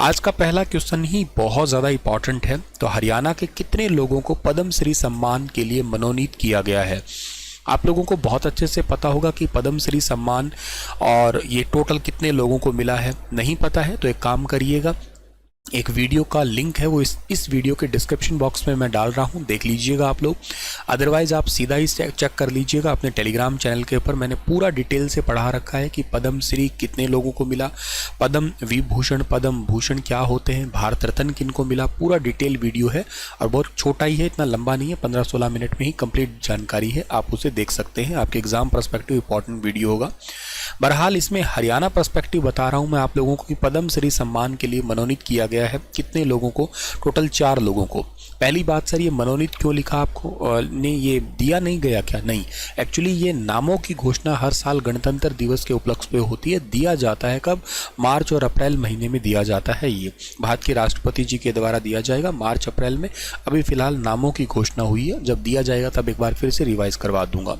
आज का पहला क्वेश्चन ही बहुत ज़्यादा इम्पॉर्टेंट है। तो हरियाणा के कितने लोगों को पद्म श्री सम्मान के लिए मनोनीत किया गया है? आप लोगों को बहुत अच्छे से पता होगा कि पद्म श्री सम्मान और ये टोटल कितने लोगों को मिला है। नहीं पता है तो एक काम करिएगा, एक वीडियो का लिंक है वो इस वीडियो के डिस्क्रिप्शन बॉक्स में मैं डाल रहा हूँ, देख लीजिएगा आप लोग। अदरवाइज आप सीधा ही चेक कर लीजिएगा अपने टेलीग्राम चैनल के ऊपर, मैंने पूरा डिटेल से पढ़ा रखा है कि पद्म श्री कितने लोगों को मिला, पद्म विभूषण पद्म भूषण क्या होते हैं, भारत रत्न किनको मिला, पूरा डिटेल वीडियो है और बहुत छोटा ही है, इतना लंबा नहीं है, 15-16 मिनट में ही कंप्लीट जानकारी है, आप उसे देख सकते हैं। आपके एग्जाम पर्सपेक्टिव इंपॉर्टेंट वीडियो होगा। बहरहाल इसमें हरियाणा पर्सपेक्टिव बता रहा हूं मैं आप लोगों को कि पद्म श्री सम्मान के लिए मनोनीत किया गया है कितने लोगों को? टोटल 4 लोगों को। पहली बात सर, ये मनोनीत क्यों लिखा आपको ने? ये दिया नहीं गया क्या? नहीं, एक्चुअली ये नामों की घोषणा हर साल गणतंत्र दिवस के उपलक्ष्य पे होती है। दिया जाता है कब? मार्च और अप्रैल महीने में दिया जाता है। ये भारत के राष्ट्रपति जी के द्वारा दिया जाएगा मार्च अप्रैल में। अभी फिलहाल नामों की घोषणा हुई है, जब दिया जाएगा तब एक बार फिर से रिवाइज करवा दूंगा।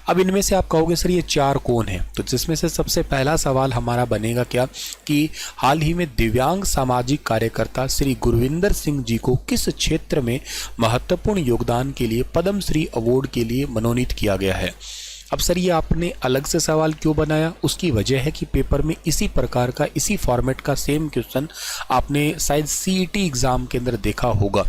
अब इनमें से आप कहोगे सर ये 4 कौन है? तो जिसमें से सबसे पहला सवाल हमारा बनेगा क्या कि हाल ही में दिव्यांग सामाजिक कार्यकर्ता श्री गुरविंदर सिंह जी को किस क्षेत्र में महत्वपूर्ण योगदान के लिए पद्म श्री अवार्ड के लिए मनोनीत किया गया है? अब सर ये आपने अलग से सवाल क्यों बनाया? उसकी वजह है कि पेपर में इसी प्रकार का, इसी फॉर्मेट का सेम क्वेश्चन आपने शायद CET एग्जाम के अंदर देखा होगा।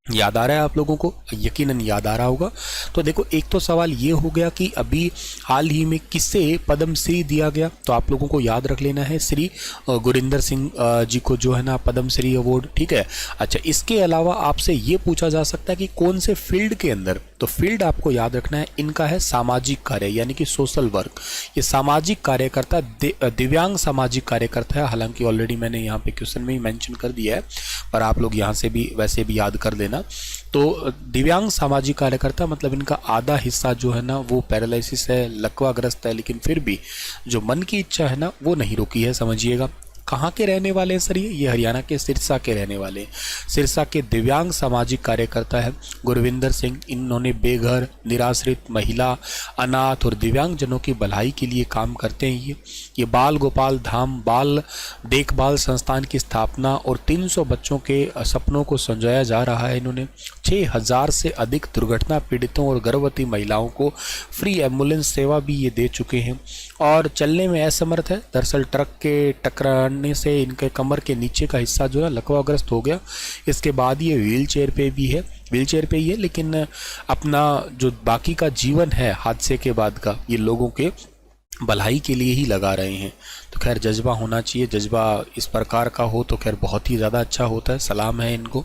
याद आ रहा है आप लोगों को? यकीनन याद आ रहा होगा। तो देखो, एक तो सवाल ये हो गया कि अभी हाल ही में किसे पद्म श्री दिया गया, तो आप लोगों को याद रख लेना है श्री गुरिंदर सिंह जी को जो है ना पद्म श्री अवार्ड, ठीक है। अच्छा, इसके अलावा आपसे ये पूछा जा सकता है कि कौन से फील्ड के अंदर, तो फील्ड आपको याद रखना है, इनका है सामाजिक कार्य यानी कि सोशल वर्क। ये सामाजिक कार्यकर्ता दिव्यांग सामाजिक कार्यकर्ता है, हालांकि ऑलरेडी मैंने यहाँ पे क्वेश्चन में ही मेंशन कर दिया है, पर आप लोग यहाँ से भी वैसे भी याद कर लेना। तो दिव्यांग सामाजिक कार्यकर्ता मतलब इनका आधा हिस्सा जो है ना वो पैरालिसिस है, लकवाग्रस्त है, लेकिन फिर भी जो मन की इच्छा है ना वो नहीं रुकी है, समझिएगा। कहाँ के रहने वाले हैं सर? ये हरियाणा के सिरसा के रहने वाले हैं। सिरसा के दिव्यांग सामाजिक कार्यकर्ता है गुरविंदर सिंह। इन्होंने बेघर, निराश्रित, महिला, अनाथ और दिव्यांग जनों की भलाई के लिए काम करते हैं। ये बाल गोपाल धाम बाल देखभाल संस्थान की स्थापना और 300 बच्चों के सपनों को संजोया जा रहा है। इन्होंने 6000 से अधिक दुर्घटना पीड़ितों और गर्भवती महिलाओं को फ्री एम्बुलेंस सेवा भी ये दे चुके हैं और चलने में असमर्थ है। दरअसल ट्रक के टकराने से इनके कमर के नीचे का हिस्सा जो है लकवाग्रस्त हो गया। इसके बाद ये व्हील चेयर पे ही है, लेकिन अपना जो बाकी का जीवन है हादसे के बाद का, ये लोगों के भलाई के लिए ही लगा रहे हैं। तो खैर जज्बा होना चाहिए, जज्बा इस प्रकार का हो तो खैर बहुत ही ज़्यादा अच्छा होता है। सलाम है इनको।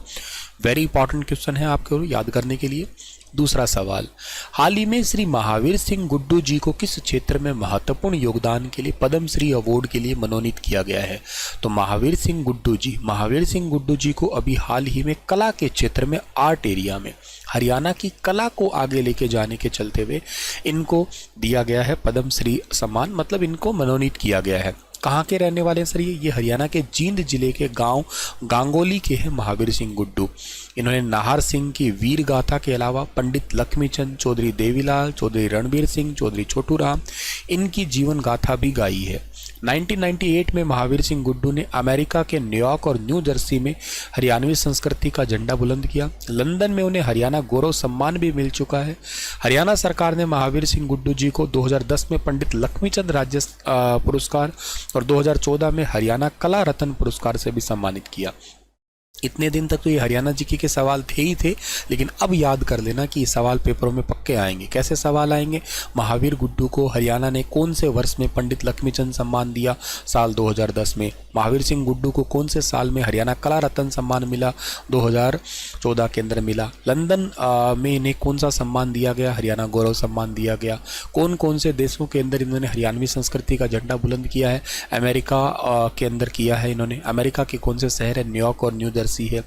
वेरी इंपॉर्टेंट क्वेश्चन है आपके याद करने के लिए। दूसरा सवाल, हाल ही में श्री महावीर सिंह गुड्डू जी को किस क्षेत्र में महत्वपूर्ण योगदान के लिए पद्म श्री अवार्ड के लिए मनोनीत किया गया है? तो महावीर सिंह गुड्डू जी को अभी हाल ही में कला के क्षेत्र में, आर्ट एरिया में हरियाणा की कला को आगे लेके जाने के चलते हुए इनको दिया गया है पद्म श्री सम्मान, मतलब इनको मनोनीत किया गया है। कहाँ के रहने वाले हैं सर? ये हरियाणा के जींद जिले के गांव गांगोली के हैं महावीर सिंह गुड्डू। इन्होंने नाहर सिंह की वीर गाथा के अलावा पंडित लक्ष्मीचंद, चौधरी देवीलाल, चौधरी रणबीर सिंह, चौधरी छोटू राम, इनकी जीवन गाथा भी गाई है। 1998 में महावीर सिंह गुड्डू ने अमेरिका के न्यूयॉर्क और न्यू जर्सी में हरियाणवी संस्कृति का झंडा बुलंद किया। लंदन में उन्हें हरियाणा गौरव सम्मान भी मिल चुका है। हरियाणा सरकार ने महावीर सिंह गुड्डू जी को 2010 में पंडित लक्ष्मीचंद राज्य पुरस्कार और 2014 में हरियाणा कला रत्न पुरस्कार से भी सम्मानित किया। इतने दिन तक तो ये हरियाणा जी के सवाल थे ही थे, लेकिन अब याद कर लेना कि ये सवाल पेपरों में पक्के आएंगे। कैसे सवाल आएंगे? महावीर गुड्डू को हरियाणा ने कौन से वर्ष में पंडित लक्ष्मीचंद सम्मान दिया? साल 2010 में। महावीर सिंह गुड्डू को कौन से साल में हरियाणा कला रत्न सम्मान मिला? 2014 के अंदर मिला। लंदन में इन्हें कौन सा सम्मान दिया गया? हरियाणा गौरव सम्मान दिया गया। कौन कौन से देशों के अंदर इन्होंने हरियाणवी संस्कृति का झंडा बुलंद किया है? अमेरिका के अंदर किया है इन्होंने। अमेरिका के कौन से शहर है? न्यूयॉर्क और न्यू जर्सी है।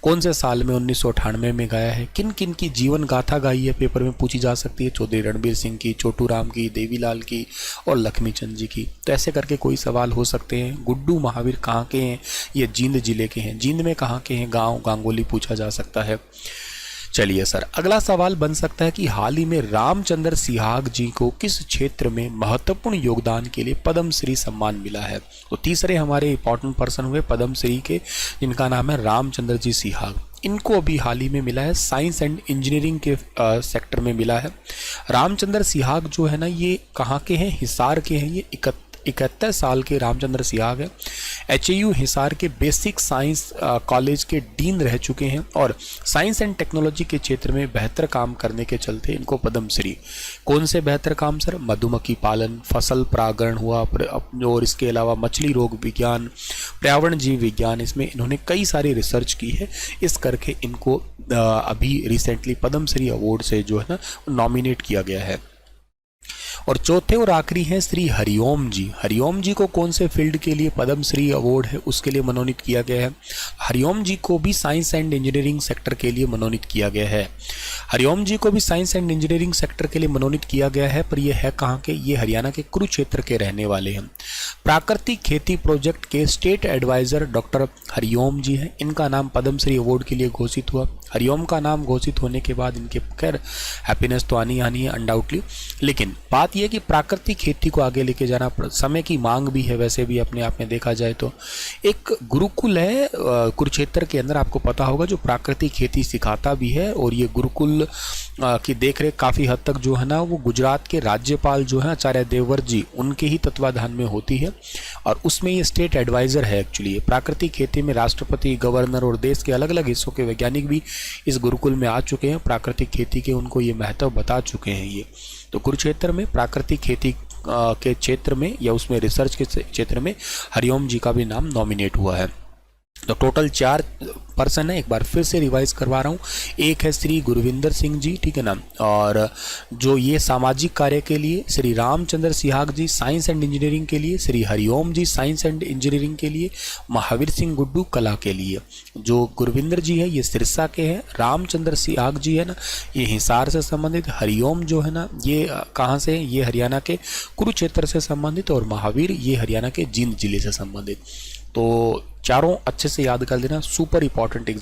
कौन से साल में? 1998 में गाया है। किन किन की जीवन गाथा गाई है? पेपर में पूछी जा सकती है। चौधरी रणबीर सिंह की, छोटू राम की, देवीलाल की और लक्ष्मीचंद जी की। तो ऐसे करके कोई सवाल हो सकते हैं। गुड्डू महावीर कहाँ के हैं? ये जींद जिले के हैं। जींद में कहाँ के हैं? गांव गांगोली पूछा जा सकता है। चलिए सर, अगला सवाल बन सकता है कि हाल ही में रामचंद्र सिहाग जी को किस क्षेत्र में महत्वपूर्ण योगदान के लिए पद्म श्री सम्मान मिला है। तो तीसरे हमारे इंपॉर्टेंट पर्सन हुए पद्म श्री के, जिनका नाम है रामचंद्र जी सिहाग। इनको अभी हाल ही में मिला है साइंस एंड इंजीनियरिंग के सेक्टर में मिला है। रामचंद्र सिहाग जो है ना, ये कहाँ के हैं, हिसार के हैं। ये 71 साल के रामचंद्र सिहाग है। HAU हिसार के बेसिक साइंस कॉलेज के डीन रह चुके हैं और साइंस एंड टेक्नोलॉजी के क्षेत्र में बेहतर काम करने के चलते इनको पद्म श्री। कौन से बेहतर काम सर? मधुमक्खी पालन, फसल परागण हुआ, और इसके अलावा मछली रोग विज्ञान, पर्यावरण जीव विज्ञान, इसमें इन्होंने कई सारी रिसर्च की है। इस करके इनको अभी रिसेंटली पद्म श्री अवार्ड से जो है ना नॉमिनेट किया गया है। और चौथे और आखिरी हैं श्री हरिओम जी। हरिओम जी को कौन से फील्ड के लिए पद्म श्री अवार्ड है उसके लिए मनोनीत किया गया है? हरिओम जी को भी साइंस एंड इंजीनियरिंग सेक्टर के लिए मनोनीत किया गया है। हरिओम जी को भी साइंस एंड इंजीनियरिंग सेक्टर के लिए मनोनीत किया गया है, पर ये है कहाँ के? ये हरियाणा के कुरुक्षेत्र के रहने वाले हैं। प्राकृतिक खेती प्रोजेक्ट के स्टेट एडवाइजर डॉक्टर हरिओम जी हैं। इनका नाम पद्म श्री अवार्ड के लिए घोषित हुआ। हरिओम का नाम घोषित होने के बाद इनके खैर हैप्पीनेस तो आनी है अनडाउटली, लेकिन बात यह कि प्राकृतिक खेती को आगे लेके जाना समय की मांग भी है। वैसे भी अपने आप में देखा जाए तो एक गुरुकुल है कुरुक्षेत्र के अंदर, आपको पता होगा, जो प्राकृतिक खेती सिखाता भी है। और ये गुरुकुल की देखरेख काफ़ी हद तक जो है ना वो गुजरात के राज्यपाल जो हैं आचार्य देवव्रत जी, उनके ही तत्वाधान में होती है। और उसमें ये स्टेट एडवाइज़र है एक्चुअली। प्राकृतिक खेती में राष्ट्रपति, गवर्नर और देश के अलग अलग हिस्सों के वैज्ञानिक भी इस गुरुकुल में आ चुके हैं। प्राकृतिक खेती के उनको ये महत्व बता चुके हैं। ये तो कुरुक्षेत्र में प्राकृतिक खेती के क्षेत्र में या उसमें रिसर्च के क्षेत्र में हरिओम जी का भी नाम नॉमिनेट हुआ है। तो टोटल 4 पर्सन है, एक बार फिर से रिवाइज करवा रहा हूँ। एक है श्री गुरविंदर सिंह जी, ठीक है ना, और जो ये सामाजिक कार्य के लिए श्री रामचंद्र सिहाग जी, साइंस एंड इंजीनियरिंग के लिए श्री हरिओम जी, साइंस एंड इंजीनियरिंग के लिए, महावीर सिंह गुड्डू कला के लिए। जो गुरविंदर जी है ये सिरसा के हैं, रामचंद्र सिहाग जी है ना ये हिसार से संबंधित, हरिओम जो है ना ये कहाँ से, ये हरियाणा के कुरुक्षेत्र से संबंधित, और महावीर ये हरियाणा के जींद जिले से संबंधित। तो चारों अच्छे से याद कर लेना, सुपर इंपॉर्टेंट एग्जाम।